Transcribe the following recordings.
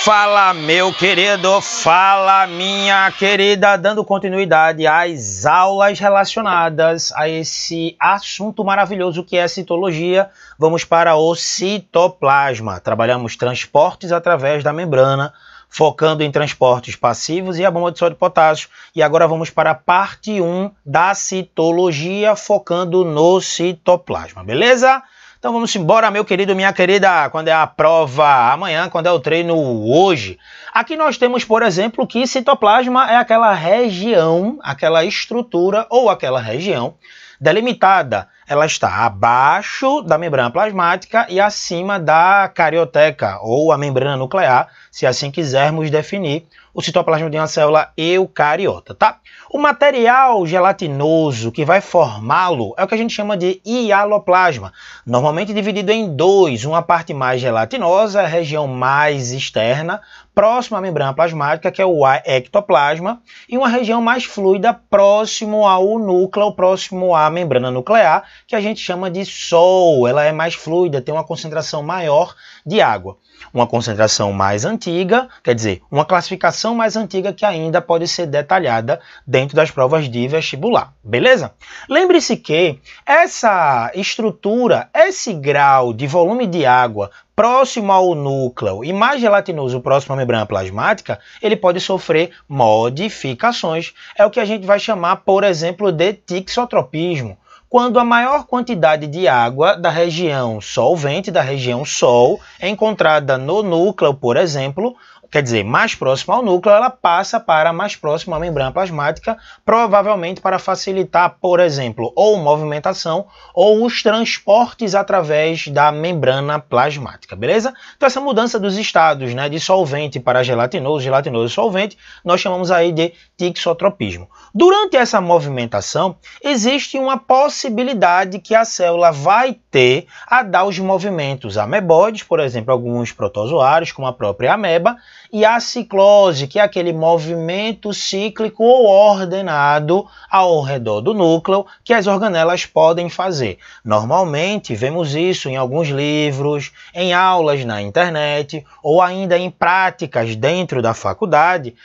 Fala, meu querido, fala, minha querida, dando continuidade às aulas relacionadas a esse assunto maravilhoso que é a citologia. Vamos para o citoplasma. Trabalhamos transportes através da membrana, focando em transportes passivos e a bomba de sódio e potássio. E agora vamos para a parte 1 da citologia, focando no citoplasma, beleza? Então vamos embora, meu querido, minha querida, quando é a prova amanhã, quando é o treino hoje. Aqui nós temos, por exemplo, que citoplasma é aquela região, aquela estrutura ou aquela região delimitada. Ela está abaixo da membrana plasmática e acima da carioteca, ou a membrana nuclear, se assim quisermos definir o citoplasma de uma célula eucariota, tá? O material gelatinoso que vai formá-lo é o que a gente chama de hialoplasma, normalmente dividido em dois, uma parte mais gelatinosa, a região mais externa, próximo à membrana plasmática, que é o ectoplasma, e uma região mais fluida próximo ao núcleo, próximo à membrana nuclear, que a gente chama de sol. Ela é mais fluida, tem uma concentração maior de água. Uma concentração mais antiga, quer dizer, uma classificação mais antiga que ainda pode ser detalhada dentro das provas de vestibular, beleza? Lembre-se que essa estrutura, esse grau de volume de água próximo ao núcleo e mais gelatinoso próximo à membrana plasmática, ele pode sofrer modificações. É o que a gente vai chamar, por exemplo, de tixotropismo. Quando a maior quantidade de água da região solvente, da região sol, é encontrada no núcleo, por exemplo, quer dizer, mais próximo ao núcleo, ela passa para mais próximo à membrana plasmática, provavelmente para facilitar, por exemplo, ou movimentação ou os transportes através da membrana plasmática, beleza? Então essa mudança dos estados, né, de solvente para gelatinoso, gelatinoso e solvente, nós chamamos aí de tixotropismo. Durante essa movimentação, existe uma possibilidade que a célula vai ter a dar os movimentos amebóides, por exemplo, alguns protozoários, como a própria ameba, e a ciclose, que é aquele movimento cíclico ou ordenado ao redor do núcleo que as organelas podem fazer. Normalmente vemos isso em alguns livros, em aulas na internet ou ainda em práticas dentro da faculdade.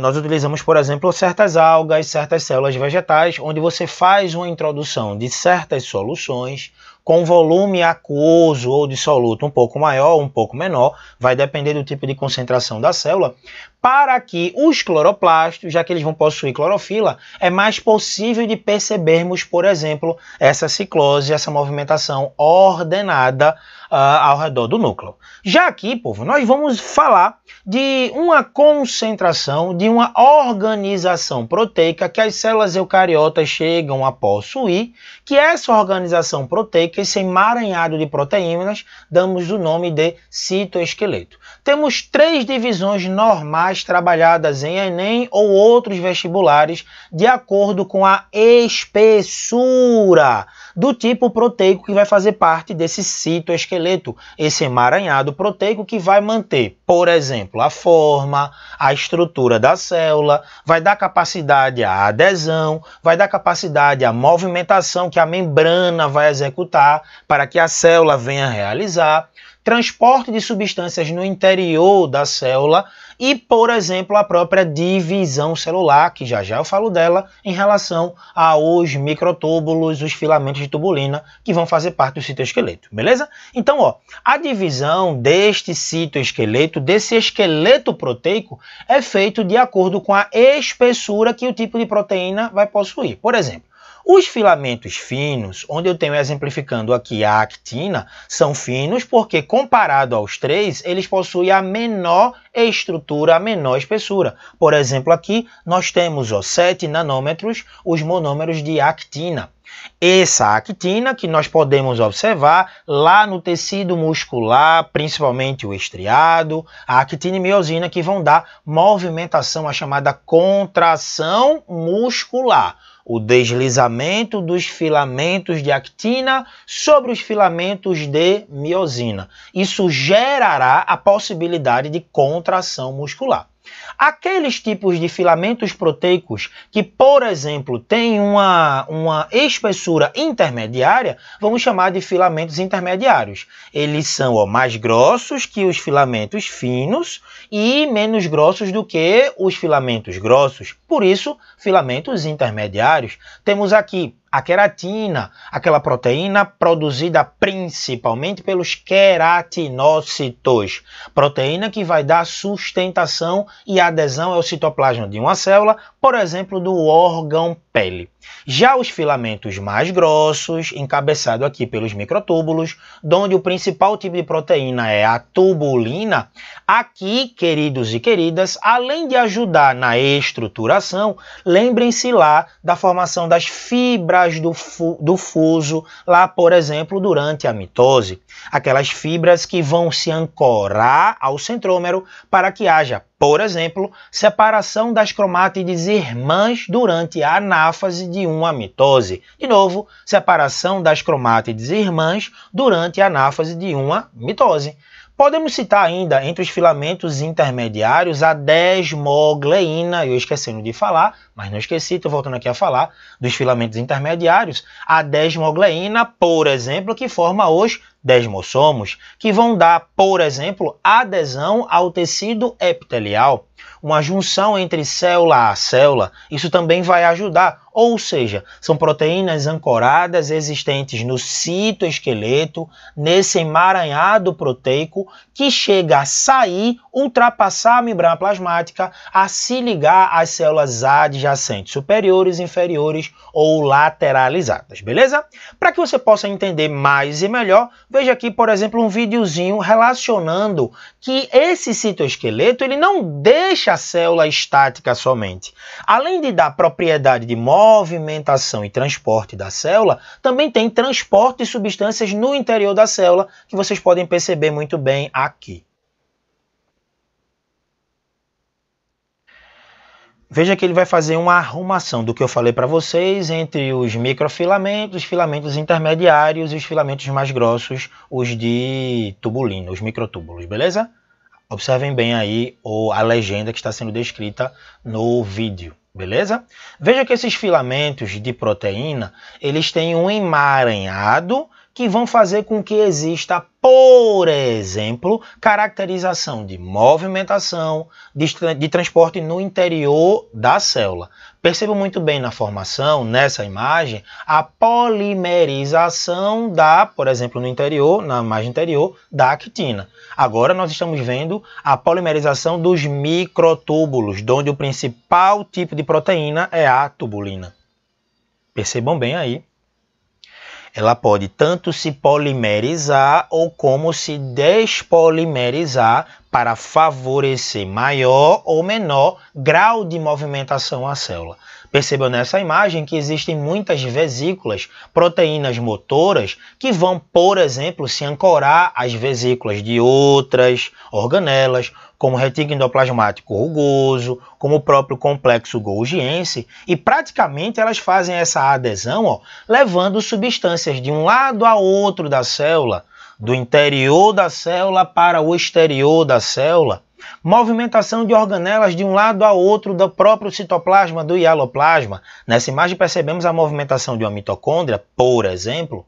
Nós utilizamos, por exemplo, certas algas, certas células vegetais, onde você faz uma introdução de certas soluções com volume aquoso ou dissoluto um pouco maior ou um pouco menor, vai depender do tipo de concentração da célula, para que os cloroplastos, já que eles vão possuir clorofila, é mais possível de percebermos, por exemplo, essa ciclose, essa movimentação ordenada ao redor do núcleo. Já aqui, povo, nós vamos falar de uma concentração, de uma organização proteica que as células eucariotas chegam a possuir, que essa organização proteica, esse emaranhado de proteínas, damos o nome de citoesqueleto. Temos três divisões normais trabalhadas em Enem ou outros vestibulares de acordo com a espessura do tipo proteico que vai fazer parte desse citoesqueleto, esse emaranhado proteico que vai manter, por exemplo, a forma, a estrutura da célula, vai dar capacidade à adesão, vai dar capacidade à movimentação que a membrana vai executar para que a célula venha realizar, transporte de substâncias no interior da célula e, por exemplo, a própria divisão celular, que já eu falo dela, em relação aos microtúbulos, os filamentos de tubulina, que vão fazer parte do citoesqueleto, beleza? Então, a divisão deste citoesqueleto, desse esqueleto proteico, é feito de acordo com a espessura que o tipo de proteína vai possuir. Por exemplo, os filamentos finos, onde eu tenho exemplificando aqui a actina, são finos porque, comparado aos três, eles possuem a menor estrutura, a menor espessura. Por exemplo, aqui nós temos 7 nanômetros, os monômeros de actina. Essa actina que nós podemos observar lá no tecido muscular, principalmente o estriado, a actina e miosina, que vão dar movimentação, a chamada contração muscular. O deslizamento dos filamentos de actina sobre os filamentos de miosina. Isso gerará a possibilidade de contração muscular. Aqueles tipos de filamentos proteicos que, por exemplo, têm uma espessura intermediária, vamos chamar de filamentos intermediários. Eles são mais grossos que os filamentos finos e menos grossos do que os filamentos grossos. Por isso, filamentos intermediários. Temos aqui a queratina, aquela proteína produzida principalmente pelos queratinócitos, proteína que vai dar sustentação e adesão ao citoplasma de uma célula, por exemplo, do órgão pele. Já os filamentos mais grossos, encabeçado aqui pelos microtúbulos, onde o principal tipo de proteína é a tubulina, aqui, queridos e queridas, além de ajudar na estruturação, lembrem-se lá da formação das fibras do fuso, lá, por exemplo, durante a mitose. Aquelas fibras que vão se ancorar ao centrômero para que haja, por exemplo, separação das cromátides irmãs durante a anáfase de uma mitose. De novo, separação das cromátides irmãs durante a anáfase de uma mitose. Podemos citar ainda, entre os filamentos intermediários, a desmogleína, eu esquecendo de falar, mas não esqueci, estou voltando aqui a falar dos filamentos intermediários, a desmogleína, por exemplo, que forma os desmossomos, que vão dar, por exemplo, adesão ao tecido epitelial, uma junção entre célula a célula. Isso também vai ajudar, ou seja, são proteínas ancoradas existentes no citoesqueleto, nesse emaranhado proteico, que chega a sair, ultrapassar a membrana plasmática, a se ligar às células adjacentes, superiores, inferiores ou lateralizadas, beleza? Para que você possa entender mais e melhor, veja aqui, por exemplo, um videozinho relacionando que esse citoesqueleto ele não deixa a célula estática somente. Além de dar propriedade de movimentação e transporte da célula, também tem transporte de substâncias no interior da célula, que vocês podem perceber muito bem aqui. Veja que ele vai fazer uma arrumação do que eu falei para vocês entre os microfilamentos, os filamentos intermediários e os filamentos mais grossos, os de tubulina, os microtúbulos, beleza? Observem bem aí a legenda que está sendo descrita no vídeo, beleza? Veja que esses filamentos de proteína, eles têm um emaranhado que vão fazer com que exista, por exemplo, caracterização de movimentação, de transporte no interior da célula. Percebam muito bem na formação, nessa imagem, a polimerização por exemplo, no interior, na margem interior, da actina. Agora nós estamos vendo a polimerização dos microtúbulos, onde o principal tipo de proteína é a tubulina. Percebam bem aí. Ela pode tanto se polimerizar ou como se despolimerizar para favorecer maior ou menor grau de movimentação à célula. Percebam nessa imagem que existem muitas vesículas, proteínas motoras, que vão, por exemplo, se ancorar às vesículas de outras organelas, como o retículo endoplasmático rugoso, como o próprio complexo golgiense, e praticamente elas fazem essa adesão, levando substâncias de um lado a outro da célula, do interior da célula para o exterior da célula, movimentação de organelas de um lado a outro do próprio citoplasma, do hialoplasma. Nessa imagem percebemos a movimentação de uma mitocôndria, por exemplo,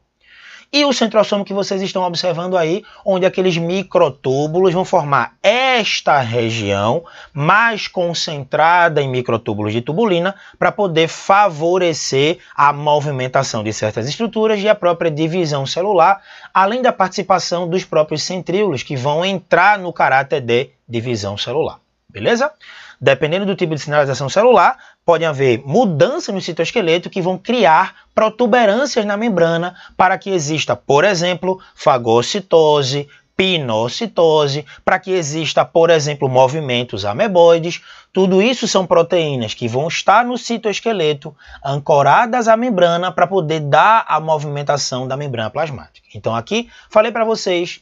e o centrosomo que vocês estão observando aí, onde aqueles microtúbulos vão formar esta região mais concentrada em microtúbulos de tubulina para poder favorecer a movimentação de certas estruturas e a própria divisão celular, além da participação dos próprios centríolos que vão entrar no caráter de divisão celular. Beleza? Dependendo do tipo de sinalização celular, pode haver mudanças no citoesqueleto que vão criar protuberâncias na membrana para que exista, por exemplo, fagocitose, pinocitose, para que exista, por exemplo, movimentos ameboides. Tudo isso são proteínas que vão estar no citoesqueleto, ancoradas à membrana para poder dar a movimentação da membrana plasmática. Então aqui falei para vocês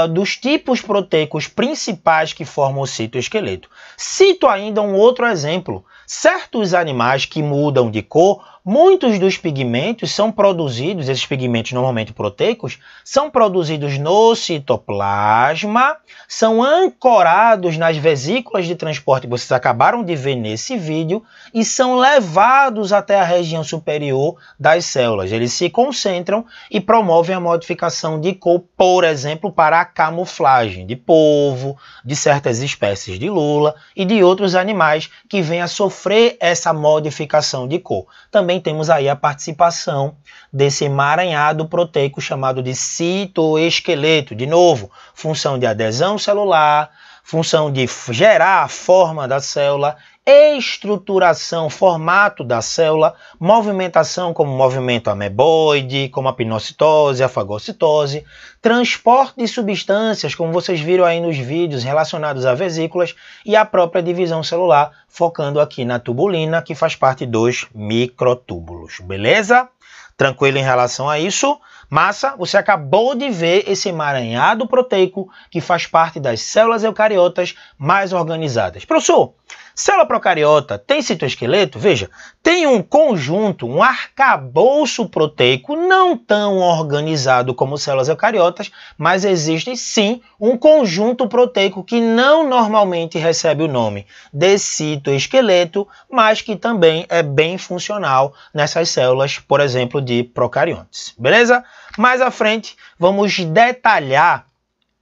dos tipos proteicos principais que formam o citoesqueleto. Cito ainda um outro exemplo. Certos animais que mudam de cor, muitos dos pigmentos são produzidos, esses pigmentos normalmente proteicos, são produzidos no citoplasma, são ancorados nas vesículas de transporte que vocês acabaram de ver nesse vídeo e são levados até a região superior das células. Eles se concentram e promovem a modificação de cor, por exemplo, para a camuflagem de polvo, de certas espécies de lula e de outros animais que vêm a sofrer essa modificação de cor. Também temos aí a participação desse emaranhado proteico chamado de citoesqueleto. De novo, função de adesão celular, função de gerar a forma da célula, estruturação, formato da célula, movimentação como movimento ameboide, como a pinocitose, a fagocitose, transporte de substâncias, como vocês viram aí nos vídeos relacionados a vesículas, e a própria divisão celular, focando aqui na tubulina, que faz parte dos microtúbulos. Beleza? Tranquilo em relação a isso? Massa, você acabou de ver esse emaranhado proteico que faz parte das células eucariotas mais organizadas. Professor, célula procariota tem citoesqueleto? Veja, tem um conjunto, um arcabouço proteico não tão organizado como células eucariotas, mas existe sim um conjunto proteico que não normalmente recebe o nome de citoesqueleto, mas que também é bem funcional nessas células, por exemplo, de procariontes. Beleza? Mais à frente, vamos detalhar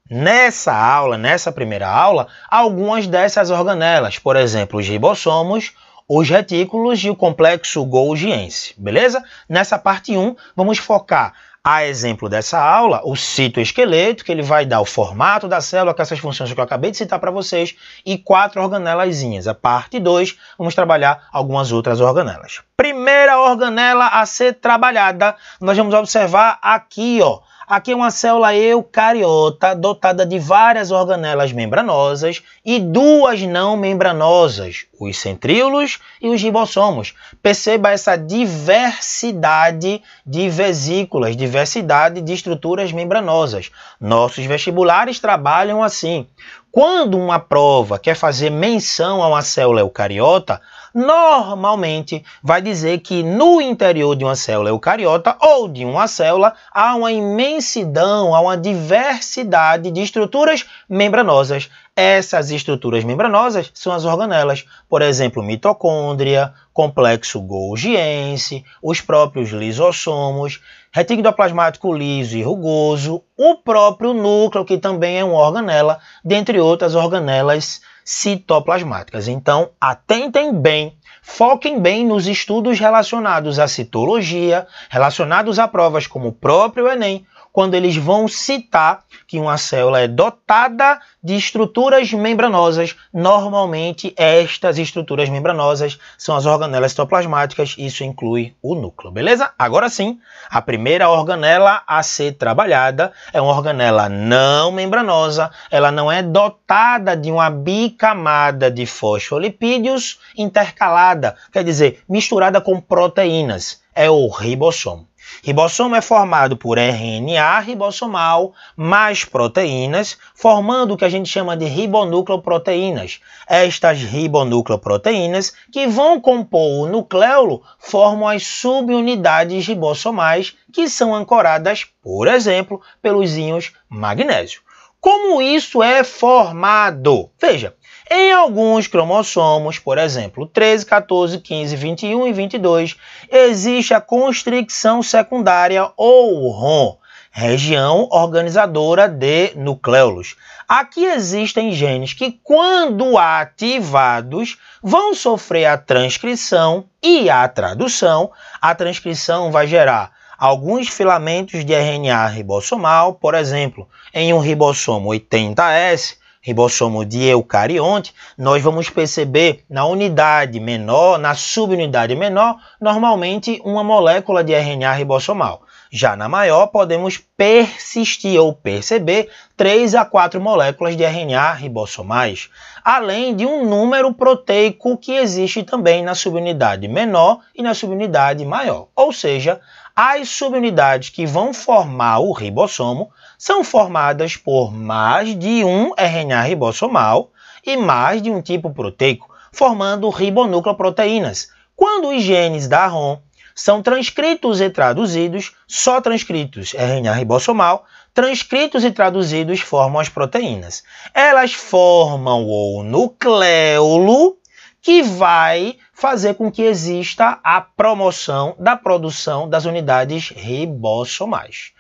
nessa primeira aula, algumas dessas organelas, por exemplo, os ribossomos, os retículos e o complexo golgiense, beleza? Nessa parte 1, vamos focar, a exemplo dessa aula, o citoesqueleto, que ele vai dar o formato da célula, com essas funções que eu acabei de citar para vocês, e 4 organelazinhas. A parte 2, vamos trabalhar algumas outras organelas. Primeira organela a ser trabalhada, nós vamos observar aqui, ó. Aqui é uma célula eucariota dotada de várias organelas membranosas e 2 não membranosas, os centríolos e os ribossomos. Perceba essa diversidade de vesículas, diversidade de estruturas membranosas. Nossos vestibulares trabalham assim. Quando uma prova quer fazer menção a uma célula eucariota, normalmente vai dizer que no interior de uma célula eucariota ou de uma célula há uma imensidão, há uma diversidade de estruturas membranosas. Essas estruturas membranosas são as organelas, por exemplo, mitocôndria, complexo golgiense, os próprios lisossomos, retículo endoplasmático liso e rugoso, o próprio núcleo, que também é uma organela, dentre outras organelas citoplasmáticas. Então, atentem bem, foquem bem nos estudos relacionados à citologia, relacionados a provas como o próprio Enem, quando eles vão citar que uma célula é dotada de estruturas membranosas. Normalmente, estas estruturas membranosas são as organelas citoplasmáticas, isso inclui o núcleo, beleza? Agora sim, a primeira organela a ser trabalhada é uma organela não membranosa, ela não é dotada de uma bicamada de fosfolipídios intercalada, quer dizer, misturada com proteínas, é o ribossomo. Ribossomo é formado por RNA ribossomal mais proteínas, formando o que a gente chama de ribonúcleoproteínas. Estas ribonúcleoproteínas, que vão compor o nucleolo, formam as subunidades ribossomais, que são ancoradas, por exemplo, pelos íons magnésio. Como isso é formado? Veja, em alguns cromossomos, por exemplo, 13, 14, 15, 21 e 22, existe a constricção secundária ou ROM, região organizadora de nucleolos. Aqui existem genes que, quando ativados, vão sofrer a transcrição e a tradução. A transcrição vai gerar alguns filamentos de RNA ribossomal, por exemplo, em um ribossomo 80S, ribossomo de eucarionte, nós vamos perceber na unidade menor, na subunidade menor, normalmente uma molécula de RNA ribossomal. Já na maior, podemos persistir ou perceber 3 a 4 moléculas de RNA ribossomais, além de um número proteico que existe também na subunidade menor e na subunidade maior. Ou seja, As subunidades que vão formar o ribossomo são formadas por mais de um RNA ribossomal e mais de um tipo proteico, formando ribonúcleoproteínas. Quando os genes da ROM são transcritos e traduzidos, só transcritos RNA ribossomal, transcritos e traduzidos formam as proteínas. Elas formam o nucleolo, que vai fazer com que exista a promoção da produção das unidades ribossomais.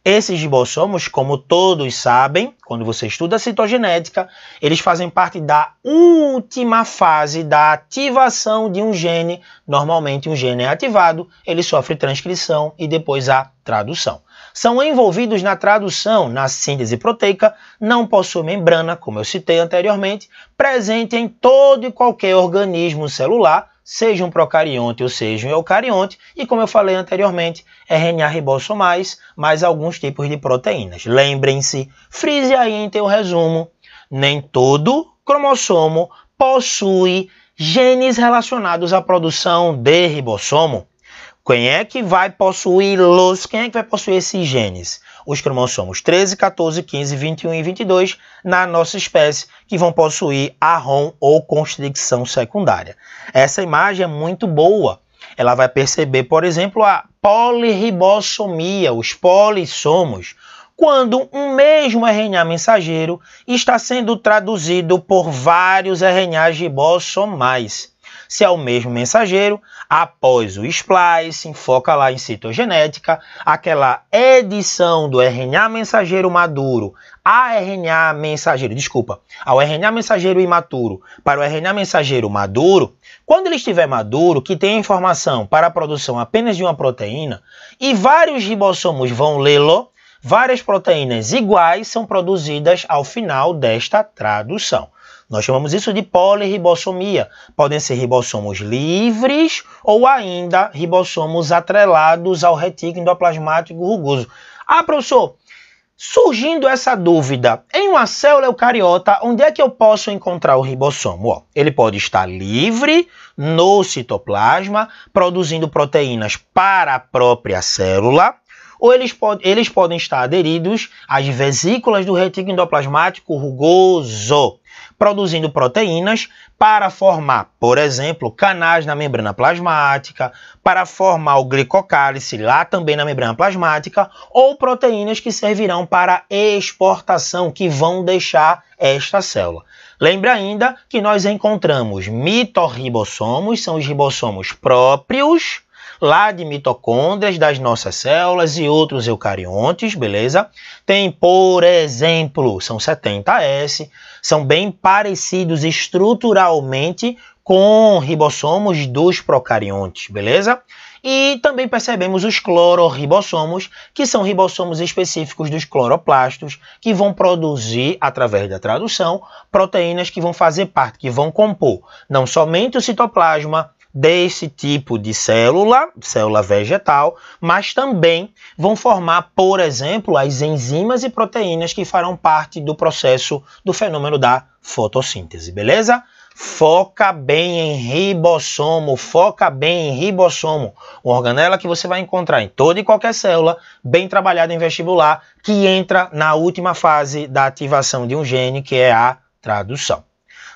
Esses ribossomos, como todos sabem, quando você estuda citogenética, eles fazem parte da última fase da ativação de um gene. Normalmente um gene é ativado, ele sofre transcrição e depois a tradução. São envolvidos na tradução, na síntese proteica, não possuem membrana, como eu citei anteriormente, presente em todo e qualquer organismo celular, seja um procarionte ou seja um eucarionte, e como eu falei anteriormente, RNA ribossomais, mais alguns tipos de proteínas. Lembrem-se, frise aí em teu resumo, nem todo cromossomo possui genes relacionados à produção de ribossomo. Quem é que vai possuir esses genes? Os cromossomos 13, 14, 15, 21 e 22 na nossa espécie, que vão possuir a ROM ou constricção secundária. Essa imagem é muito boa. Ela vai perceber, por exemplo, a polirribossomia, os polissomos, quando um mesmo RNA mensageiro está sendo traduzido por vários RNAs ribossomais. Se é o mesmo mensageiro, após o splicing, foca lá em citogenética, aquela edição do RNA mensageiro maduro ao RNA mensageiro imaturo para o RNA mensageiro maduro, quando ele estiver maduro, que tem informação para a produção apenas de uma proteína, e vários ribossomos vão lê-lo, várias proteínas iguais são produzidas ao final desta tradução. Nós chamamos isso de polirribossomia. Podem ser ribossomos livres ou ainda ribossomos atrelados ao retículo endoplasmático rugoso. Ah, professor, surgindo essa dúvida, em uma célula eucariota, onde é que eu posso encontrar o ribossomo? Ele pode estar livre no citoplasma, produzindo proteínas para a própria célula, ou eles podem estar aderidos às vesículas do retículo endoplasmático rugoso, produzindo proteínas para formar, por exemplo, canais na membrana plasmática, para formar o glicocálice lá também na membrana plasmática, ou proteínas que servirão para exportação, que vão deixar esta célula. Lembre ainda que nós encontramos mitorribossomos, são os ribossomos próprios, lá de mitocôndrias das nossas células e outros eucariontes, beleza? Tem, por exemplo, são 70S, são bem parecidos estruturalmente com ribossomos dos procariontes, beleza? E também percebemos os clororribossomos, que são ribossomos específicos dos cloroplastos, que vão produzir, através da tradução, proteínas que vão fazer parte, que vão compor não somente o citoplasma desse tipo de célula vegetal, mas também vão formar, por exemplo, as enzimas e proteínas que farão parte do processo do fenômeno da fotossíntese, beleza? Foca bem em ribossomo, uma organela que você vai encontrar em toda e qualquer célula, bem trabalhada em vestibular, que entra na última fase da ativação de um gene, que é a tradução.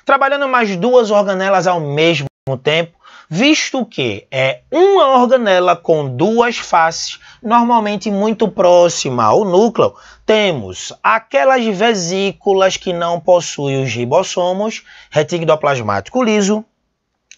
Trabalhando mais duas organelas ao mesmo tempo, visto que é uma organela com duas faces, normalmente muito próxima ao núcleo, temos aquelas vesículas que não possuem os ribossomos, retículo endoplasmático liso,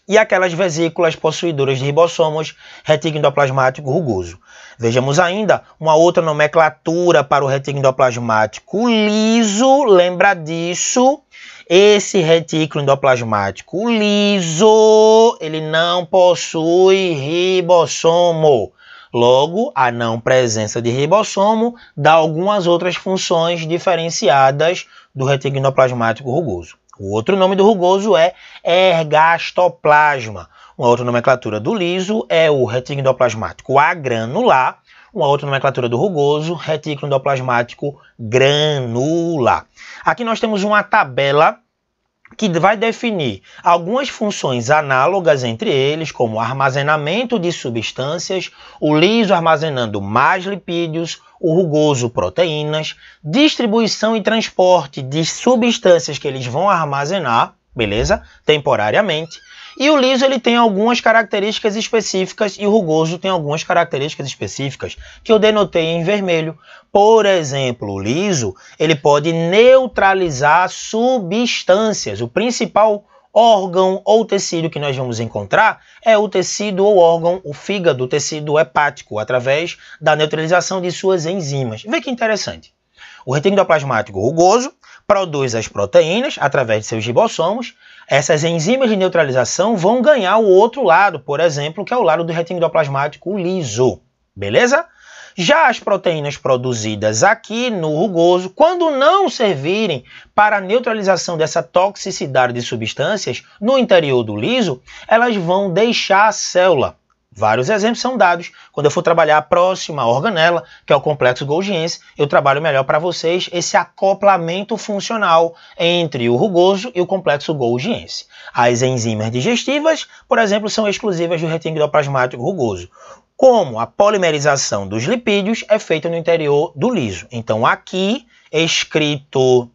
e aquelas vesículas possuidoras de ribossomos, retículo endoplasmático rugoso. Vejamos ainda uma outra nomenclatura para o retículo endoplasmático liso, lembra disso? Esse retículo endoplasmático liso, ele não possui ribossomo. Logo, a não presença de ribossomo dá algumas outras funções diferenciadas do retículo endoplasmático rugoso. O outro nome do rugoso é ergastoplasma. Uma outra nomenclatura do liso é o retículo endoplasmático agranular. Uma outra nomenclatura do rugoso, retículo endoplasmático granular. Aqui nós temos uma tabela que vai definir algumas funções análogas entre eles, como armazenamento de substâncias, o liso armazenando mais lipídios, o rugoso proteínas, distribuição e transporte de substâncias que eles vão armazenar, beleza? Temporariamente. E o liso ele tem algumas características específicas e o rugoso tem algumas características específicas que eu denotei em vermelho. Por exemplo, o liso ele pode neutralizar substâncias. O principal órgão ou tecido que nós vamos encontrar é o tecido ou órgão, o fígado, o tecido hepático, através da neutralização de suas enzimas. Vê que interessante. O retículo endoplasmático rugoso produz as proteínas através de seus ribossomos. Essas enzimas de neutralização vão ganhar o outro lado, por exemplo, que é o lado do retículo endoplasmático liso. Beleza? Já as proteínas produzidas aqui no rugoso, quando não servirem para a neutralização dessa toxicidade de substâncias no interior do liso, elas vão deixar a célula. Vários exemplos são dados. Quando eu for trabalhar a próxima organela, que é o complexo golgiense, eu trabalho melhor para vocês esse acoplamento funcional entre o rugoso e o complexo golgiense. As enzimas digestivas, por exemplo, são exclusivas do retículo endoplasmático rugoso. Como a polimerização dos lipídios é feita no interior do liso. Então aqui, escrito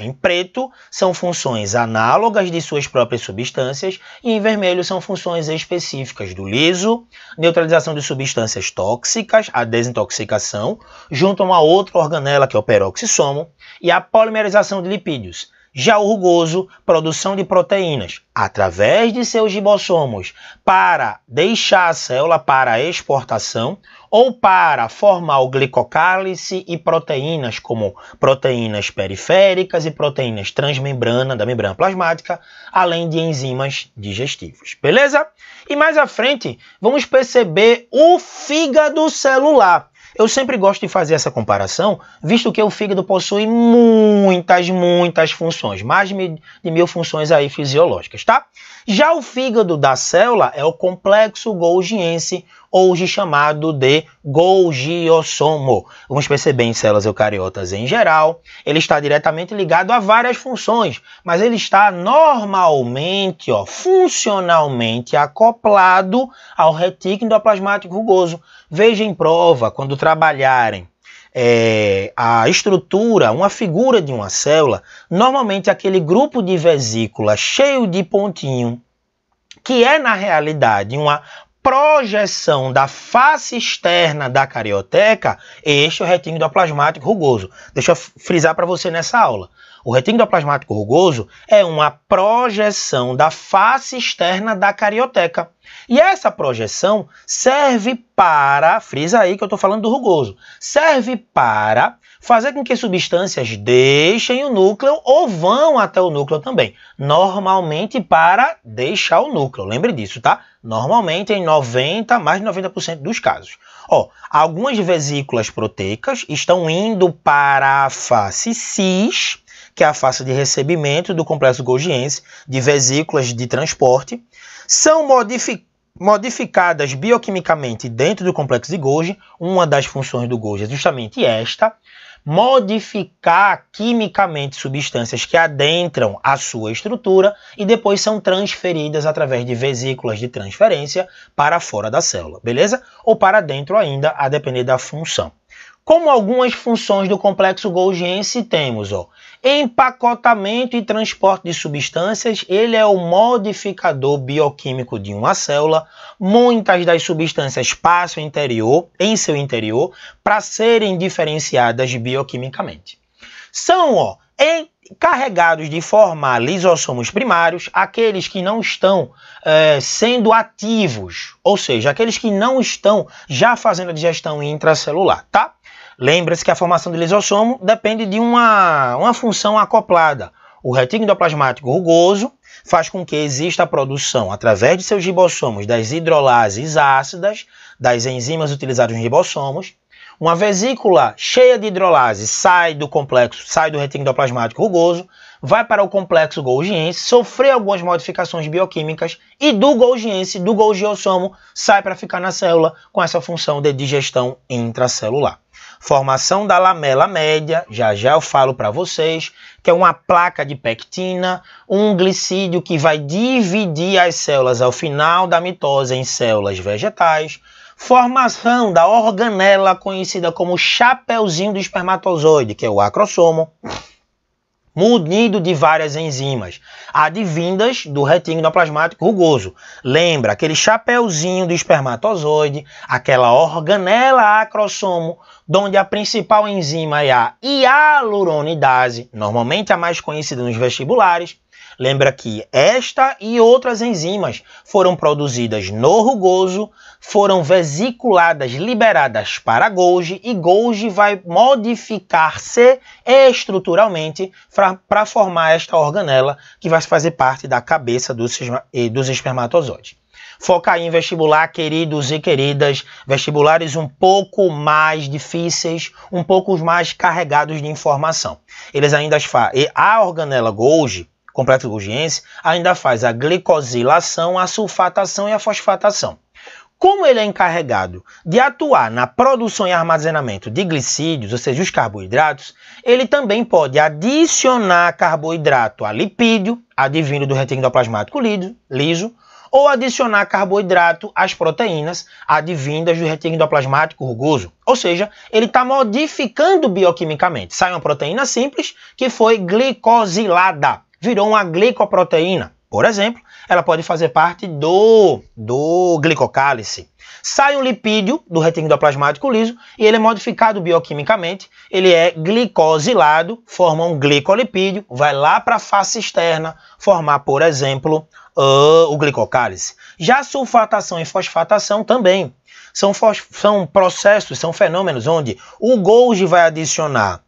em preto, são funções análogas de suas próprias substâncias e em vermelho são funções específicas do liso, neutralização de substâncias tóxicas, a desintoxicação, junto a uma outra organela que é o peroxissomo, e a polimerização de lipídios. Já o rugoso, produção de proteínas através de seus ribossomos para deixar a célula para exportação ou para formar o glicocálice e proteínas como proteínas periféricas e proteínas transmembrana da membrana plasmática, além de enzimas digestivas. Beleza? E mais à frente, vamos perceber o fígado celular. Eu sempre gosto de fazer essa comparação, visto que o fígado possui muitas funções, mais de 1000 funções aí fisiológicas, tá? Já o fígado da célula é o complexo golgiense, hoje chamado de golgiossomo. Vamos perceber em células eucariotas em geral, ele está diretamente ligado a várias funções, mas ele está normalmente, funcionalmente acoplado ao retículo endoplasmático rugoso. Veja em prova, quando trabalharem a estrutura, uma figura de uma célula, normalmente aquele grupo de vesícula cheio de pontinho, que é na realidade uma projeção da face externa da carioteca, este é o retículo endoplasmático rugoso. Deixa eu frisar para você nessa aula. O retículo endoplasmático rugoso é uma projeção da face externa da carioteca. E essa projeção serve para, frisa aí que eu estou falando do rugoso, serve para fazer com que substâncias deixem o núcleo ou vão até o núcleo também. Normalmente para deixar o núcleo, lembre disso, tá? Normalmente em mais de 90% dos casos. Algumas vesículas proteicas estão indo para a face cis, que é a face de recebimento do complexo golgiense, de vesículas de transporte, são modificadas bioquimicamente dentro do complexo de Golgi. Uma das funções do Golgi é justamente esta, modificar quimicamente substâncias que adentram a sua estrutura e depois são transferidas através de vesículas de transferência para fora da célula, beleza? Ou para dentro ainda, a depender da função. Como algumas funções do complexo golgiense temos, empacotamento e transporte de substâncias, ele é o modificador bioquímico de uma célula. Muitas das substâncias passam em seu interior para serem diferenciadas bioquimicamente. São encarregados de formar lisossomos primários, aqueles que não estão sendo ativos, ou seja, aqueles que não estão já fazendo a digestão intracelular, tá? Lembre-se que a formação de lisossomo depende de uma função acoplada. O retículo endoplasmático rugoso faz com que exista a produção, através de seus ribossomos, das hidrolases ácidas, das enzimas utilizadas nos ribossomos. Uma vesícula cheia de hidrolase sai do retículo endoplasmático rugoso, vai para o complexo golgiense, sofrer algumas modificações bioquímicas e do golgiense, do golgiossomo, sai para ficar na célula com essa função de digestão intracelular. Formação da lamela média, já eu falo para vocês, que é uma placa de pectina, um glicídio que vai dividir as células ao final da mitose em células vegetais. Formação da organela conhecida como chapeuzinho do espermatozoide, que é o acrossomo, munido de várias enzimas, advindas do retículo endoplasmático rugoso. Lembra, aquele chapeuzinho do espermatozoide, aquela organela acrossomo, onde a principal enzima é a hialuronidase, normalmente a mais conhecida nos vestibulares. Lembra que esta e outras enzimas foram produzidas no rugoso, foram vesiculadas, liberadas para Golgi, e Golgi vai modificar-se estruturalmente para formar esta organela que vai fazer parte da cabeça dos espermatozoides. Foca aí em vestibular, queridos e queridas, vestibulares um pouco mais difíceis, um pouco mais carregados de informação. Eles ainda fazem a organela Golgi, complexo golgiense, ainda faz a glicosilação, a sulfatação e a fosfatação. Como ele é encarregado de atuar na produção e armazenamento de glicídios, ou seja, os carboidratos, ele também pode adicionar carboidrato a lipídio, advindo do retículo endoplasmático liso, ou adicionar carboidrato às proteínas advindas do retículo endoplasmático rugoso. Ou seja, ele está modificando bioquimicamente. Sai uma proteína simples que foi glicosilada, virou uma glicoproteína. Por exemplo, ela pode fazer parte do glicocálice. Sai um lipídio do retículo endoplasmático liso e ele é modificado bioquimicamente, ele é glicosilado, forma um glicolipídio, vai lá para a face externa formar, por exemplo, o glicocálice. Já a sulfatação e fosfatação também são processos, são fenômenos onde o Golgi vai adicionar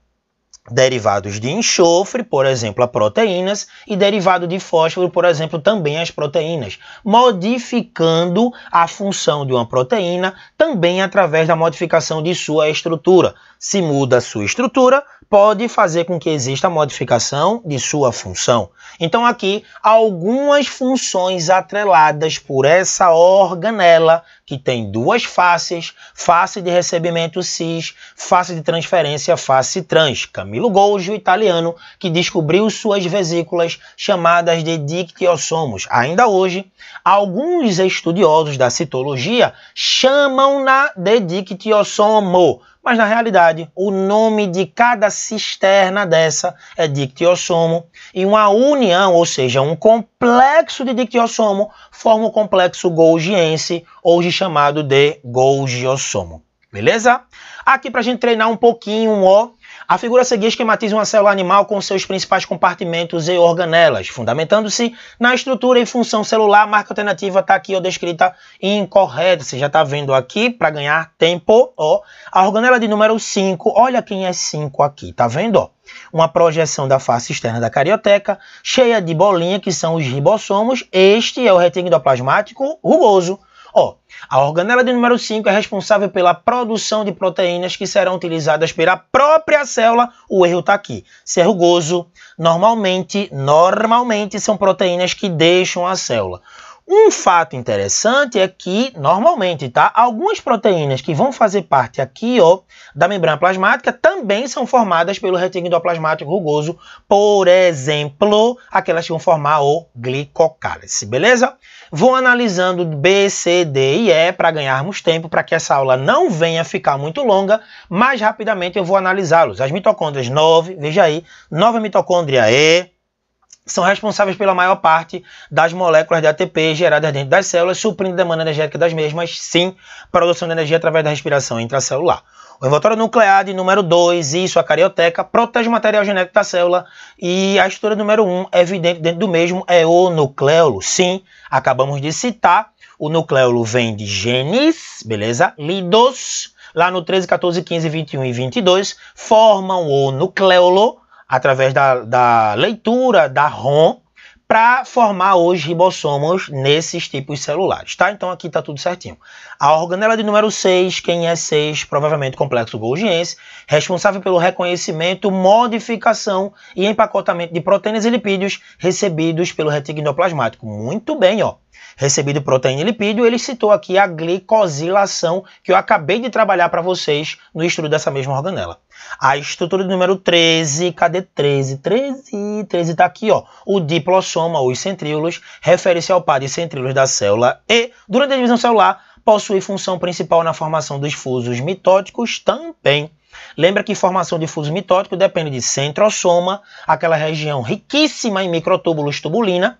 derivados de enxofre, por exemplo, a proteínas, e derivado de fósforo, por exemplo, também as proteínas, modificando a função de uma proteína também através da modificação de sua estrutura. Se muda a sua estrutura, pode fazer com que exista a modificação de sua função. Então aqui, algumas funções atreladas por essa organela, que tem duas faces, face de recebimento cis, face de transferência, face trans. Camillo Golgi, o italiano, que descobriu suas vesículas chamadas de dictiossomos. Ainda hoje, alguns estudiosos da citologia chamam-na de dictiossomo, mas na realidade o nome de cada cisterna dessa é dictiossomo, e uma união, ou seja, um complexo de dictiossomo, forma o complexo golgiense, hoje chamado de golgiossomo. Beleza? Aqui para a gente treinar um pouquinho, ó, a figura a seguir esquematiza uma célula animal com seus principais compartimentos e organelas, fundamentando-se na estrutura e função celular. A marca alternativa está aqui, ó, descrita incorreta. Você já está vendo aqui, para ganhar tempo, ó, a organela de número 5, olha quem é 5 aqui, tá vendo, ó? Uma projeção da face externa da carioteca, cheia de bolinha, que são os ribossomos. Este é o retículo endoplasmático rugoso. Ó, a organela de número 5 é responsável pela produção de proteínas que serão utilizadas pela própria célula. O erro está aqui. Se é rugoso, normalmente são proteínas que deixam a célula. Um fato interessante é que, normalmente, tá, algumas proteínas que vão fazer parte aqui, ó, da membrana plasmática também são formadas pelo retículo endoplasmático rugoso, por exemplo, aquelas que vão formar o glicocálice, beleza? Vou analisando B, C, D e E para ganharmos tempo, para que essa aula não venha ficar muito longa. Mais rapidamente eu vou analisá-los. As mitocôndrias 9, veja aí, 9 mitocôndria E, são responsáveis pela maior parte das moléculas de ATP geradas dentro das células, suprindo a demanda energética das mesmas, sim, produção de energia através da respiração intracelular. O envoltório nuclear de número 2, isso, a carioteca, protege o material genético da célula, e a estrutura número 1, evidente dentro do mesmo, é o nucleolo. Sim, acabamos de citar, o nucleolo vem de genes, beleza? Lidos, lá no 13, 14, 15, 21 e 22, formam o nucleolo, através da leitura da ROM, para formar os ribossomos nesses tipos celulares, tá? Então aqui tá tudo certinho. A organela de número 6, quem é 6? Provavelmente complexo golgiense, responsável pelo reconhecimento, modificação e empacotamento de proteínas e lipídios recebidos pelo retículo endoplasmático. Muito bem, ó. recebido proteína e lipídio, ele citou aqui a glicosilação, que eu acabei de trabalhar para vocês no estudo dessa mesma organela. A estrutura do número 13, cadê 13? 13 tá aqui, ó. O diplossoma, os centríolos, refere-se ao par de centríolos da célula e, durante a divisão celular, possui função principal na formação dos fusos mitóticos também. Lembra que formação de fuso mitótico depende de centrosoma, aquela região riquíssima em microtúbulos tubulina,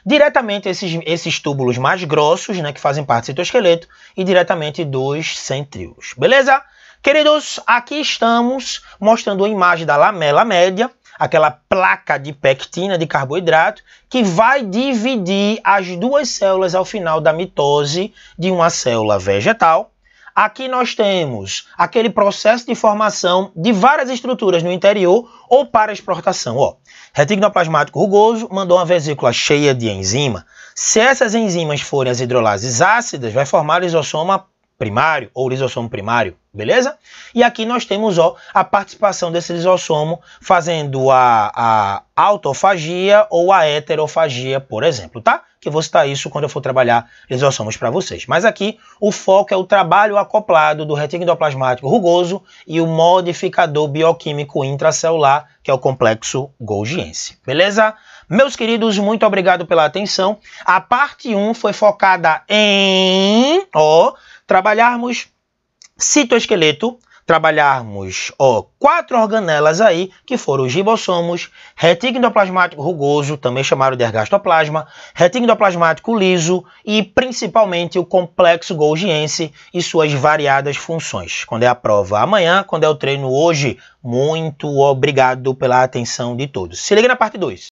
diretamente esses túbulos mais grossos, né, que fazem parte do citoesqueleto, e diretamente dos centríolos. Beleza? Queridos, aqui estamos mostrando a imagem da lamela média, aquela placa de pectina de carboidrato, que vai dividir as duas células ao final da mitose de uma célula vegetal. Aqui nós temos aquele processo de formação de várias estruturas no interior ou para exportação. Ó, retículo endoplasmático rugoso mandou uma vesícula cheia de enzima. Se essas enzimas forem as hidrolases ácidas, vai formar lisossoma primário ou lisossomo primário, beleza? E aqui nós temos, ó, a participação desse lisossomo fazendo a autofagia ou a heterofagia, por exemplo, tá? Que eu vou citar isso quando eu for trabalhar lisossomos para vocês. Mas aqui o foco é o trabalho acoplado do retículo endoplasmático rugoso e o modificador bioquímico intracelular, que é o complexo golgiense, beleza? Meus queridos, muito obrigado pela atenção. A parte 1 foi focada em, ó, trabalharmos citoesqueleto, trabalharmos 4 organelas aí, que foram os ribossomos, retículo endoplasmático rugoso, também chamado de ergastoplasma, retículo endoplasmático liso e principalmente o complexo golgiense e suas variadas funções. Quando é a prova amanhã, quando é o treino hoje, muito obrigado pela atenção de todos. Se liga na parte 2.